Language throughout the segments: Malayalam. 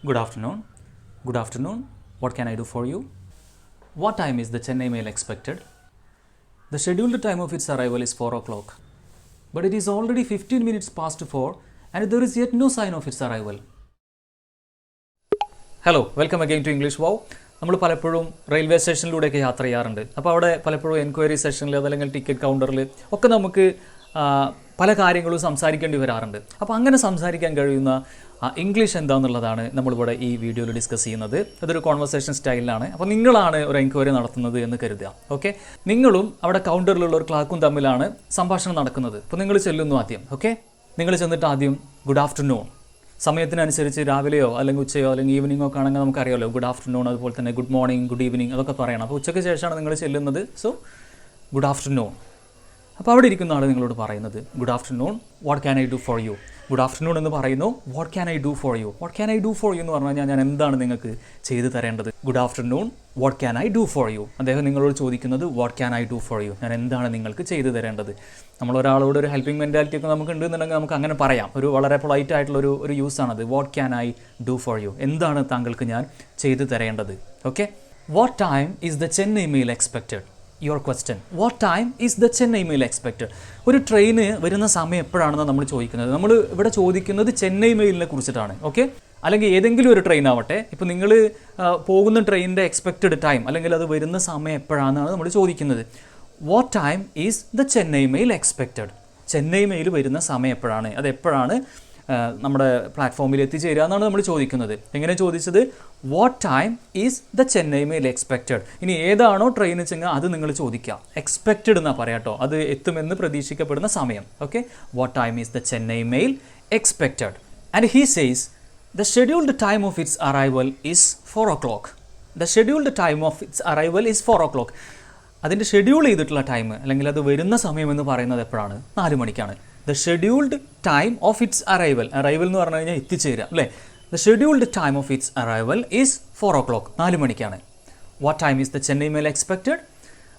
Good afternoon. Good afternoon. What can I do for you? What time is the Chennai mail expected? The scheduled time of its arrival is 4 o'clock. But it is already 15 minutes past 4 and there is yet no sign of its arrival. Hello, welcome again to English Wow. നമ്മൾ പലപ്പോഴും റെയിൽവേ സ്റ്റേഷനിലൂടെയൊക്കെ യാത്ര ചെയ്യാറുണ്ട്. അപ്പോൾ അവിടെ പലപ്പോഴും എൻക്വയറി സെഷനിൽ അതല്ലെങ്കിൽ ടിക്കറ്റ് കൗണ്ടറിൽ ഒക്കെ നമുക്ക് പല കാര്യങ്ങളും സംസാരിക്കേണ്ടി വരാറുണ്ട്. അപ്പോൾ അങ്ങനെ സംസാരിക്കാൻ കഴിയുന്ന ഇംഗ്ലീഷ് എന്താണെന്നുള്ളതാണ് നമ്മളിവിടെ ഈ വീഡിയോയിൽ ഡിസ്കസ് ചെയ്യുന്നത്. അതൊരു കോൺവെർസേഷൻ സ്റ്റൈലിലാണ്. അപ്പോൾ നിങ്ങളാണ് ഒരു എൻക്വയറി നടത്തുന്നത് എന്ന് കരുതുക. ഓക്കെ, നിങ്ങളും അവിടെ കൗണ്ടറിലുള്ള ഒരു ക്ലാർക്കും തമ്മിലാണ് സംഭാഷണം നടക്കുന്നത്. അപ്പോൾ നിങ്ങൾ ചെല്ലുന്നു ആദ്യം. ഓക്കെ, നിങ്ങൾ ചെന്നിട്ട് ആദ്യം ഗുഡ് ആഫ്റ്റർനൂൺ, സമയത്തിനനുസരിച്ച് രാവിലെയോ അല്ലെങ്കിൽ ഉച്ചയോ അല്ലെങ്കിൽ ഈവനിങ്ങോ ഒക്കെ ആണെങ്കിൽ നമുക്കറിയാമല്ലോ ഗുഡ് ആഫ്റ്റർനൂൺ, അതുപോലെ തന്നെ ഗുഡ് മോർണിംഗ്, ഗുഡ് ഈവനിങ് അതൊക്കെ പറയണം. അപ്പോൾ ഉച്ചയ്ക്ക് ശേഷമാണ് നിങ്ങൾ ചെല്ലുന്നത്. So good afternoon. അപ്പോൾ അവിടെ ഇരിക്കുന്ന ആൾ നിങ്ങളോട് പറയുന്നത് good afternoon, what can I do for U. Good afternoon എന്ന് പറയുന്നു. What can I do for U. What can I do for U എന്ന് പറഞ്ഞു കഴിഞ്ഞാൽ ഞാൻ എന്താണ് നിങ്ങൾക്ക് ചെയ്തു തരേണ്ടത്. Good afternoon, what can I do for U. അദ്ദേഹം നിങ്ങളോട് ചോദിക്കുന്നത് what can I do for U, ഞാൻ എന്താണ് നിങ്ങൾക്ക് ചെയ്തു തരേണ്ടത്. നമ്മളൊരാളോട് ഒരു ഹെൽപ്പിംഗ് മെൻറ്റാലിറ്റി ഒക്കെ നമുക്ക് ഉണ്ടെന്നുണ്ടെങ്കിൽ നമുക്ക് അങ്ങനെ പറയാം. ഒരു വളരെ പൊളൈറ്റ് ആയിട്ടുള്ള ഒരു യൂസാണത്. What can I do for you, എന്താണ് താങ്കൾക്ക് ഞാൻ ചെയ്തു തരേണ്ടത്. Okay, what time is the Chennai mail expected. Your question, what time is the Chennai mail expected. ഒരു ട്രെയിന് വരുന്ന സമയം എപ്പോഴാണെന്ന് നമ്മൾ ചോദിക്കുന്നത്. നമ്മൾ ഇവിടെ ചോദിക്കുന്നത് ചെന്നൈ മെയിലിനെ കുറിച്ചിട്ടാണ്. ഓക്കെ, അല്ലെങ്കിൽ ഏതെങ്കിലും ഒരു ട്രെയിൻ ആവട്ടെ. ഇപ്പോൾ നിങ്ങൾ പോകുന്ന ട്രെയിനിൻ്റെ എക്സ്പെക്റ്റഡ് ടൈം അല്ലെങ്കിൽ അത് വരുന്ന സമയം എപ്പോഴാണെന്നാണ് നമ്മൾ ചോദിക്കുന്നത്. What time is the Chennai mail expected. Chennai Mail വരുന്ന സമയം എപ്പോഴാണ്, അത് എപ്പോഴാണ് നമ്മുടെ പ്ലാറ്റ്ഫോമിൽ എത്തിച്ചേരുക എന്നാണ് നമ്മൾ ചോദിക്കുന്നത്. എങ്ങനെ ചോദിച്ചത്? What time is the Chennai mail expected. ഇനി ഏതാണോ ട്രെയിൻ വെച്ചെങ്കിൽ അത് നിങ്ങൾ ചോദിക്കുക. എക്സ്പെക്റ്റഡ് എന്നാണ് പറയാട്ടോ, അത് എത്തുമെന്ന് പ്രതീക്ഷിക്കപ്പെടുന്ന സമയം. Okay, what time is the Chennai mail expected. And he says the scheduled time of its arrival is 4 o'clock. The scheduled time of its arrival is 4 o'clock. അതിൻ്റെ ഷെഡ്യൂൾ ചെയ്തിട്ടുള്ള ടൈം അല്ലെങ്കിൽ അത് വരുന്ന സമയം എന്ന് പറയുന്നത് എപ്പോഴാണ്? 4 മണിക്കാണ്. The scheduled time of its arrival, arrival എന്ന് പറഞ്ഞു കഴിഞ്ഞാൽ എത്തിച്ചേരുക അല്ലേ. The scheduled time of its arrival is 4 o'clock, 4 മണിക്കാണ്. What time is the Chennai mail expected?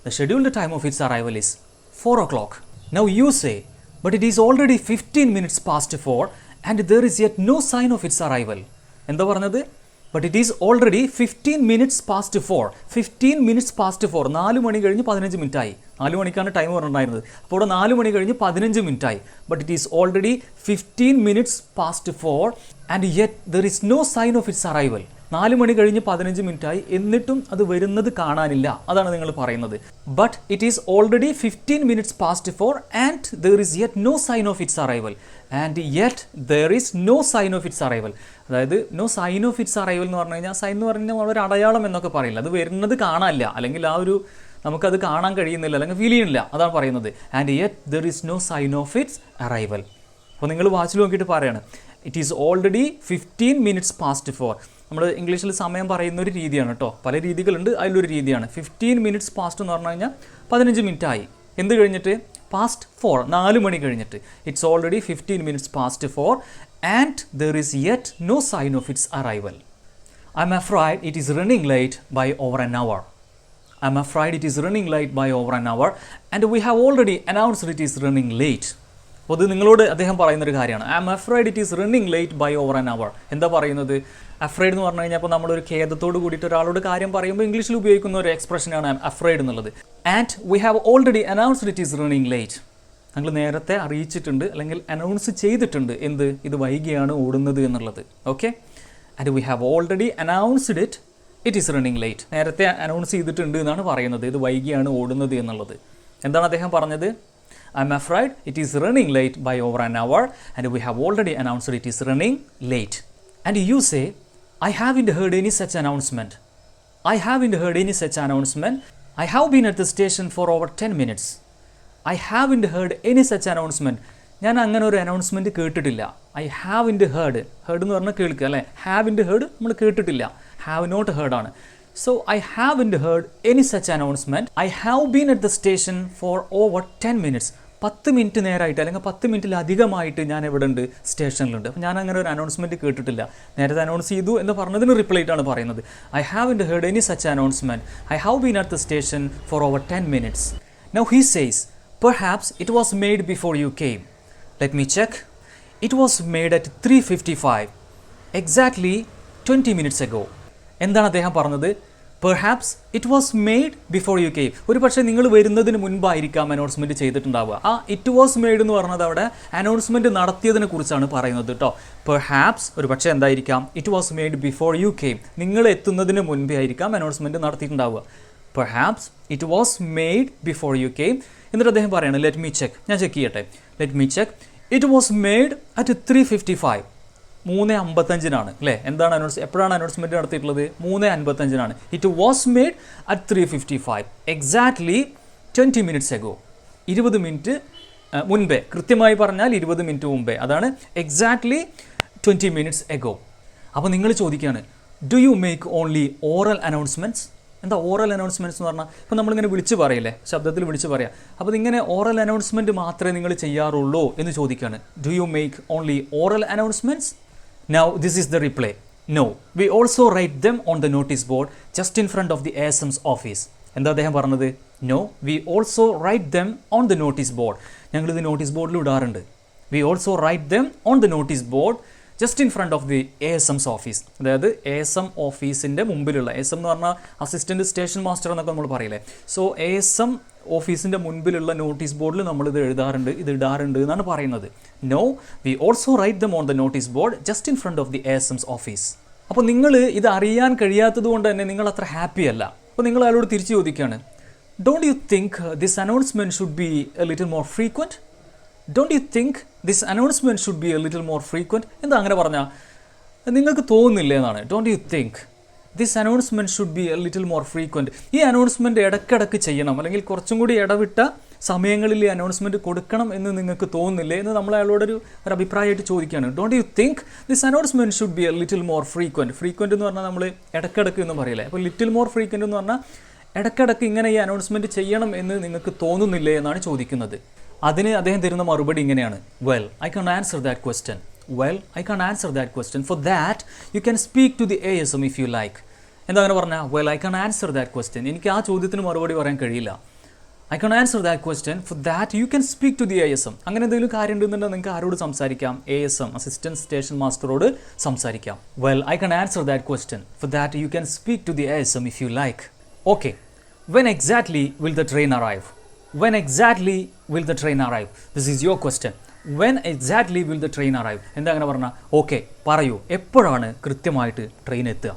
The scheduled time of its arrival is 4 o'clock. Now you say but it is already 15 minutes past 4 and there is yet no sign of its arrival. എന്താ പറഞ്ഞത്? But it is already 15 minutes past 4. 15 minutes past 4, 4 മണി കഴിഞ്ഞ് 15 മിനിറ്റായി. 4 മണിക്കാണ് ടൈം പറഞ്ഞിട്ടുണ്ടായിരുന്നത്. അപ്പോൾ ഇവിടെ 4 മണി കഴിഞ്ഞ് 15 മിനിറ്റായി. But it is already 15 minutes past 4 and yet there is no sign of its arrival. 4 മണി കഴിഞ്ഞ് 15 മിനിറ്റായി, എന്നിട്ടും അത് വരുന്നത് കാണാനില്ല. അതാണ് നിങ്ങൾ പറയുന്നത്. But it is already 15 minutes past 4 and there is yet no sign of its arrival. And yet there is no sign of its arrival. അതായത് no sign of its arrival എന്ന് പറഞ്ഞു കഴിഞ്ഞാൽ, സൈൻ എന്ന് പറഞ്ഞാൽ വളരെ അടയാളം എന്നൊക്കെ പറയില്ല. അത് വരുന്നത് കാണാനില്ല, അല്ലെങ്കിൽ നമുക്കത് കാണാൻ കഴിയുന്നില്ല, അല്ലെങ്കിൽ ഫീൽ ചെയ്യുന്നില്ല, അതാണ് പറയുന്നത്. And yet there is no sign of its arrival. അപ്പോൾ നിങ്ങൾ വാച്ചിൽ നോക്കിയിട്ട് പറയാണ് it is already 15 minutes past 4. നമ്മൾ ഇംഗ്ലീഷിൽ സമയം പറയുന്ന ഒരു രീതിയാണ് കേട്ടോ, പല രീതികളുണ്ട്, അതിലൊരു രീതിയാണ് 15 minutes past എന്ന് പറഞ്ഞു കഴിഞ്ഞാൽ 15 മിനിറ്റായി. എന്ത് കഴിഞ്ഞിട്ട്? പാസ്റ്റ് 4, 4 മണി കഴിഞ്ഞിട്ട്. It's already 15 minutes past 4 and there is yet no sign of its arrival. I am afraid it is running late by over an hour. I am afraid it is running late by over an hour and we have already announced it is running late. അപ്പോൾ ഇത് നിങ്ങളോട് അദ്ദേഹം പറയുന്നൊരു കാര്യമാണ്. I am afraid it is running late by over an hour. എന്താ പറയുന്നത്? അഫ്രൈഡ് എന്ന് പറഞ്ഞു കഴിഞ്ഞാൽ, അപ്പോൾ നമ്മളൊരു ഖേദത്തോട് കൂടിയിട്ട് ഒരാളോട് കാര്യം പറയുമ്പോൾ ഇംഗ്ലീഷിൽ ഉപയോഗിക്കുന്ന ഒരു എക്സ്പ്രഷനാണ് അഫ്രൈഡ് എന്നുള്ളത്. And we have already announced it is running late. ഞങ്ങൾ നേരത്തെ അറിയിച്ചിട്ടുണ്ട് അല്ലെങ്കിൽ അനൗൺസ് ചെയ്തിട്ടുണ്ട് എന്ത്? ഇത് വൈകിയാണ് ഓടുന്നത് എന്നുള്ളത്. Okay, and we have already announced it is running late. നേരത്തെ അനൗൺസ് ചെയ്തിട്ടുണ്ട് എന്നാണ് പറയുന്നത്, ഇത് വൈകിയാണ് ഓടുന്നത് എന്നുള്ളത്. എന്താണ് അദ്ദേഹം പറഞ്ഞത്? I am afraid it is running late by over an hour and we have already announced it is running late. And you say I haven't heard any such announcement. I haven't heard any such announcement. I have been at the station for over 10 minutes. I haven't heard any such announcement. ഞാൻ അങ്ങനെ ഒരു അനൗൺസ്മെൻറ്റ് കേട്ടിട്ടില്ല. ഐ ഹാവിൻറ്റ് ഹേർഡ്, ഹേർഡ് എന്ന് പറഞ്ഞാൽ കേൾക്കുക അല്ലേ. ഹാവിൻറ്റ് ഹേർഡ് നമ്മൾ കേട്ടിട്ടില്ല, ഹാവ് നോട്ട് ഹേർഡ് ആണ്. So I haven't heard any such announcement. I have been at the station for over 10 minutes. 10 minute നേരമായിട്ട് അല്ലെങ്കിൽ 10 മിനിറ്റിലധികമായിട്ട് ഞാൻ എവിടെ ഉണ്ട്? സ്റ്റേഷനിലുണ്ട്. അപ്പോൾ ഞാൻ അങ്ങനെ ഒരു അനൗൺസ്മെൻറ്റ് കേട്ടിട്ടില്ല. നേരത്തെ അനൗൺസ് ചെയ്തു എന്ന് പറഞ്ഞതിന് റിപ്ലൈ ആയിട്ടാണ് പറയുന്നത്. I haven't heard any such announcement. I have been at the station for over 10 minutes. Now he says perhaps it was made before you came. Let me check. It was made at 3:55. Exactly 20 minutes ago. എന്താണ് അദ്ദേഹം പറഞ്ഞത്? Perhaps it was made before you came. ഒരു പക്ഷേ നിങ്ങൾ വരുന്നതിന് മുൻപായിരിക്കാം അനൗൺസ്മെൻറ്റ് ചെയ്തിട്ടുണ്ടാവുക. ആ ഇറ്റ് വാസ് മെയ്ഡ് എന്ന് പറഞ്ഞത് അവിടെ അനൗൺസ്മെൻറ്റ് നടത്തിയതിനെ കുറിച്ചാണ് പറയുന്നത് കേട്ടോ. പെർഹാപ്സ് ഒരു പക്ഷേ എന്തായിരിക്കാം? It was made before you came. നിങ്ങൾ എത്തുന്നതിന് മുൻപേ ആയിരിക്കാം അനൗൺസ്മെൻറ്റ് നടത്തിയിട്ടുണ്ടാവുക. Perhaps it was made before you came. എന്നിട്ട് അദ്ദേഹം പറയാണ് ലെറ്റ് മീ ചെക്ക്. ഞാൻ ചെക്ക് ചെയ്യട്ടെ. Let me check. It was made at 3:55. 3:55 അല്ലേ? എന്താണ് എപ്പോഴാണ് അനൗൺസ്മെൻറ്റ് നടത്തിയിട്ടുള്ളത്? 3:55. It was made at 3:55 exactly 20 minutes ago. 20 minute മുൻപേ, കൃത്യമായി പറഞ്ഞാൽ 20 മിനിറ്റ് മുമ്പേ. അതാണ് എക്സാക്ട്ലി 20 minutes ago. അപ്പോൾ നിങ്ങൾ ചോദിക്കുകയാണ്, do you make only oral announcements? എന്താ ഓറൽ അനൗൺസ്മെൻറ്റ്സ് എന്ന് പറഞ്ഞാൽ? ഇപ്പോൾ നമ്മളിങ്ങനെ വിളിച്ച് പറയില്ലേ, ശബ്ദത്തിൽ വിളിച്ച് പറയാം. അപ്പോൾ ഇതിങ്ങനെ ഓറൽ അനൗൺസ്മെൻറ്റ് മാത്രമേ നിങ്ങൾ ചെയ്യാറുള്ളൂ എന്ന് ചോദിക്കുകയാണ്. Do you make only oral announcements? Now this is the reply. No, we also write them on the notice board just in front of the ASM's office. എന്താ അദ്ദേഹം പറഞ്ഞത്? No, we also write them on the notice board. ഞങ്ങളിത് നോട്ടീസ് ബോർഡിൽ ഇടാറുണ്ട്. We also write them on the notice board just in front of the ASM's office. അതായത് ASM ഓഫീസിൻ്റെ മുമ്പിലുള്ള, ASM എന്ന് പറഞ്ഞാൽ അസിസ്റ്റൻറ്റ് സ്റ്റേഷൻ മാസ്റ്റർ എന്നൊക്കെ നമ്മൾ പറയില്ലേ. സോ ASM ഓഫീസിൻ്റെ മുൻപിലുള്ള നോട്ടീസ് ബോർഡിൽ നമ്മളിത് എഴുതാറുണ്ട്, ഇത് ഇടാറുണ്ട് എന്നാണ് പറയുന്നത്. No, we also write them on the notice board just in front of the ASM's office. അപ്പോൾ നിങ്ങൾ ഇത് അറിയാൻ കഴിയാത്തത് കൊണ്ട് തന്നെ നിങ്ങൾ അത്ര ഹാപ്പി അല്ല. അപ്പോൾ നിങ്ങൾ അയാളോട് തിരിച്ചു ചോദിക്കുകയാണ്, don't you think this announcement should be A little more frequent? Don't you think this announcement should be A little more frequent? എന്താ അങ്ങനെ പറഞ്ഞാൽ? നിങ്ങൾക്ക് തോന്നുന്നില്ലേ എന്നാണ്. Don't you think this announcement should be A little more frequent? ഈ അനൗൺസ്മെൻറ്റ് ഇടയ്ക്കിടയ്ക്ക് ചെയ്യണം, അല്ലെങ്കിൽ കുറച്ചും കൂടി ഇടവിട്ട സമയങ്ങളിൽ ഈ അനൗൺസ്മെൻറ്റ് കൊടുക്കണം എന്ന് നിങ്ങൾക്ക് തോന്നുന്നില്ലേ എന്ന് നമ്മൾ അയാളോടൊരു അഭിപ്രായമായിട്ട് ചോദിക്കുകയാണ്. Don't you think this announcement should be A little more frequent? Frequent എന്ന് പറഞ്ഞാൽ നമ്മൾ ഇടയ്ക്കിടയ്ക്ക് എന്ന് പറയില്ലേ. അപ്പോൾ ലിറ്റിൽ മോർ ഫ്രീക്വൻറ്റ് എന്ന് പറഞ്ഞാൽ ഇടയ്ക്കിടയ്ക്ക് ഇങ്ങനെ ഈ അനൗൺസ്മെൻറ്റ് ചെയ്യണം എന്ന് നിങ്ങൾക്ക് തോന്നുന്നില്ലേ എന്നാണ് ചോദിക്കുന്നത്. അതിന് അദ്ദേഹം തരുന്ന മറുപടി ഇങ്ങനെയാണ്, well I can answer that question. Well, I can't answer that question. For that, you can speak to the ASM if you like. എന്താ അങ്ങനെ പറഞ്ഞാൽ? Well, I can't answer that question. എനിക്ക് ആ ചോദ്യത്തിന് മറുപടി പറയാൻ കഴിയില്ല. I can't answer that question. For that, you can speak to the ASM. അങ്ങനെ എന്തെങ്കിലും കാര്യം ഉണ്ടെന്നുണ്ടെങ്കിൽ നിങ്ങൾക്ക് ആരോട് സംസാരിക്കാം? ASM, അസിസ്റ്റന്റ് സ്റ്റേഷൻ മാസ്റ്ററോട് സംസാരിക്കാം. Well, I can't answer that question. For that, you can speak to the ASM if you like. Okay. When exactly will the train arrive? When exactly will the train arrive? This is your question. When exactly will the train arrive? എന്താ അങ്ങനെ പറഞ്ഞാൽ? ഓക്കെ, പറയൂ, എപ്പോഴാണ് കൃത്യമായിട്ട് ട്രെയിൻ എത്തുക?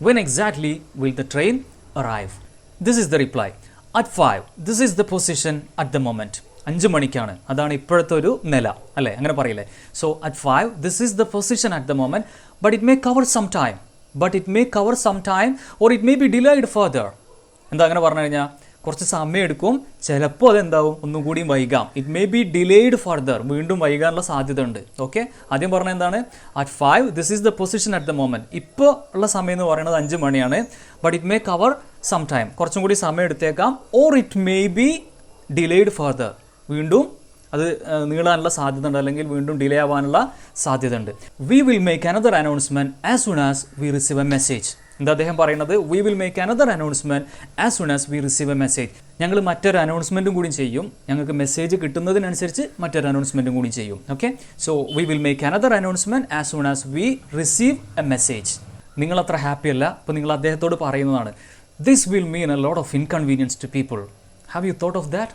When exactly will the train arrive? This is the reply. At 5. This is the position at the moment. 5 മണിക്കാണ്, അതാണ് ഇപ്പോഴത്തെ ഒരു നില അല്ലേ, അങ്ങനെ പറയില്ലേ. So at 5, this is the position at the moment, but it may cover some time. Or it may be delayed further. എന്താ അങ്ങനെ പറഞ്ഞു കഴിഞ്ഞാൽ കുറച്ച് സമയം എടുക്കും, ചിലപ്പോൾ അതെന്താവും, ഒന്നും കൂടിയും വൈകാം. It may be delayed further, വീണ്ടും വൈകാനുള്ള സാധ്യത ഉണ്ട്. ഓക്കെ, ആദ്യം പറഞ്ഞ എന്താണ്? At 5 this is the position at the moment. ഇപ്പോൾ ഉള്ള സമയം എന്ന് പറയുന്നത് 5 മണിയാണ്. But it may cover some time, കുറച്ചും കൂടി സമയം എടുത്തേക്കാം. Or it may be delayed further, വീണ്ടും അത് നീളാനുള്ള സാധ്യത ഉണ്ട്, അല്ലെങ്കിൽ വീണ്ടും ഡിലേ ആവാനുള്ള സാധ്യത ഉണ്ട്. V will make another announcement as soon as we receive a message. എന്താ അദ്ദേഹം പറയുന്നത്? V will make another announcement as soon as we receive a message. ഞങ്ങൾ മറ്റൊരു അനൗൺസ്മെൻറ്റും കൂടി ചെയ്യും, ഞങ്ങൾക്ക് മെസ്സേജ് കിട്ടുന്നതിനനുസരിച്ച് മറ്റൊരു അനൗൺസ്മെൻറ്റും കൂടി ചെയ്യും. Okay, so we will make another announcement as soon as we receive a message. നിങ്ങളത്ര ഹാപ്പി അല്ല, അപ്പോൾ നിങ്ങൾ അദ്ദേഹത്തോട് പറയുന്നതാണ്, this will mean a lot of inconvenience to people. Have you thought of that?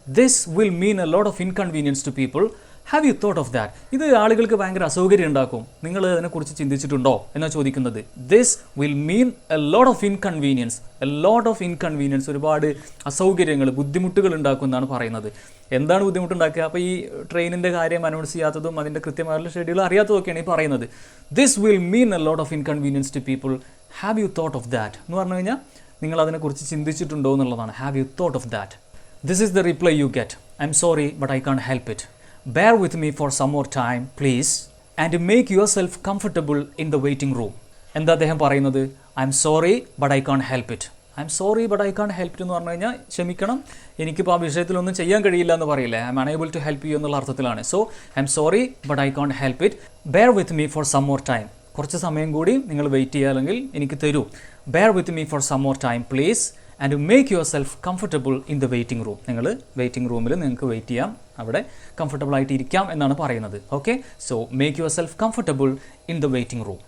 This will mean a lot of inconvenience to people. Have you thought of that? ഇത് ആളുകൾക്ക് ഭയങ്കര അസൗകര്യം ഉണ്ടാക്കും, നിങ്ങൾ അതിനെക്കുറിച്ച് ചിന്തിച്ചിട്ടുണ്ടോ എന്നാണ് ചോദിക്കുന്നത്. This will mean a lot of inconvenience, ഒരുപാട് അസൗകര്യങ്ങൾ, ബുദ്ധിമുട്ടുകൾ ഉണ്ടാക്കും എന്നാണ് പറയുന്നത്. എന്താണ് ബുദ്ധിമുട്ടുണ്ടാക്കുക? അപ്പോൾ ഈ ട്രെയിനിൻ്റെ കാര്യം അനൗൺസ് ചെയ്യാത്തതും അതിൻ്റെ കൃത്യമായുള്ള ഷെഡ്യൂൾ അറിയാത്തതൊക്കെയാണ് ഈ പറയുന്നത്. This will mean a lot of inconvenience to people. Have you thought of that എന്ന് പറഞ്ഞു കഴിഞ്ഞാൽ നിങ്ങൾ അതിനെക്കുറിച്ച് ചിന്തിച്ചിട്ടുണ്ടോ എന്നുള്ളതാണ്. Have you thought of that? This is the reply you get. I'm sorry, but I can't help it. Bear with me for some more time, please, and make yourself comfortable in the waiting room. എന്താ അദ്ദേഹം പറയുന്നത്? I'm sorry, but I can't help it. I'm sorry, but I can't help it എന്ന് പറഞ്ഞു കഴിഞ്ഞാൽ ക്ഷമിക്കണം, എനിക്കിപ്പോൾ ആ വിഷയത്തിലൊന്നും ചെയ്യാൻ കഴിയില്ല എന്ന് പറയില്ലേ. I'm unable to help you എന്നുള്ള അർത്ഥത്തിലാണ്. So, I'm sorry, but I can't help it. Bear with me for some more time. കുറച്ച് സമയം കൂടി നിങ്ങൾ വെയിറ്റ് ചെയ്യുക, അല്ലെങ്കിൽ എനിക്ക് തരൂ. Bear with me for some more time, please. And make your self comfortable in the waiting room. നിങ്ങൾ വെയിറ്റിംഗ് റൂമിൽ നിങ്ങൾക്ക് വെയിറ്റ് ചെയ്യാം, അവിടെ കംഫർട്ടബിൾ ആയിട്ട് ഇരിക്കാം എന്നാണ് പറയുന്നത്. Okay, so make your self comfortable in the waiting room.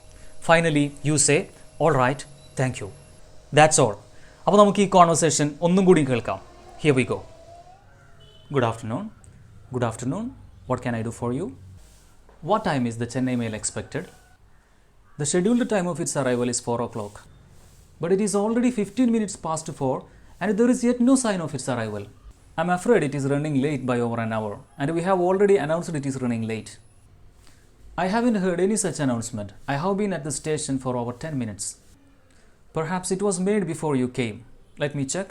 Finally, you say, all right, thank you. That's all. അപ്പോൾ നമുക്ക് ഈ കോൺവെർസേഷൻ ഒന്നും കൂടി കേൾക്കാം. Here we go. Good afternoon. Good afternoon. What can I do for you? What time is the Chennai mail expected? The scheduled time of its arrival is 4 o'clock. But it is already 15 minutes past 4 and there is yet no sign of its arrival. I'm afraid it is running late by over an hour and we have already announced it is running late. I haven't heard any such announcement. I have been at the station for over 10 minutes. Perhaps it was made before you came. Let me check.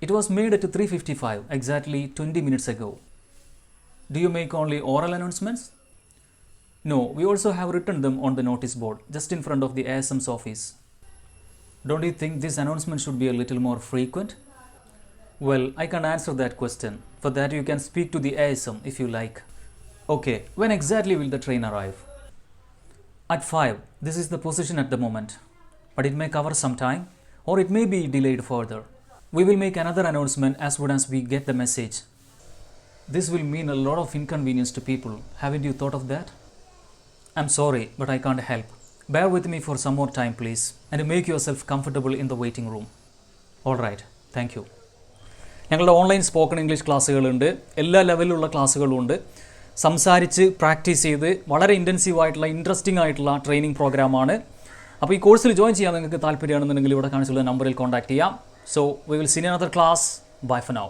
It was made at 3:55, exactly 20 minutes ago. Do you make only oral announcements? No, we also have written them on the notice board, just in front of the ASM's office. Don't you think this announcement should be a little more frequent? Well, I can't answer that question. For that you can speak to the ASM if you like. Okay, when exactly will the train arrive? At 5. This is the position at the moment. But it may cover some time or it may be delayed further. We will make another announcement as soon as we get the message. This will mean a lot of inconvenience to people. Haven't you thought of that? I'm sorry, but I can't help. Bear with me for some more time, please, and make yourself comfortable in the waiting room. All right, thank you. ഞങ്ങളുടെ ഓൺലൈൻ സ്പോക്കൺ ഇംഗ്ലീഷ് ക്ലാസ്സുകളുണ്ട്. എല്ലാ ലെവലിലുള്ള ക്ലാസ്സുകളുണ്ട്. സംസാരിച്ച് പ്രാക്ടീസ് ചെയ്ത് വളരെ ഇൻറ്റൻസീവായിട്ടുള്ള ഇൻട്രസ്റ്റിംഗ് ആയിട്ടുള്ള ട്രെയിനിങ് പ്രോഗ്രാമാണ്. അപ്പോൾ ഈ കോഴ്സിൽ ജോയിൻ ചെയ്യാൻ നിങ്ങൾക്ക് താല്പര്യമാണെന്നുണ്ടെങ്കിൽ ഇവിടെ കാണിച്ചുള്ള നമ്പറിൽ കോൺടാക്ട് ചെയ്യാം. So we will see in another class. Bye for now.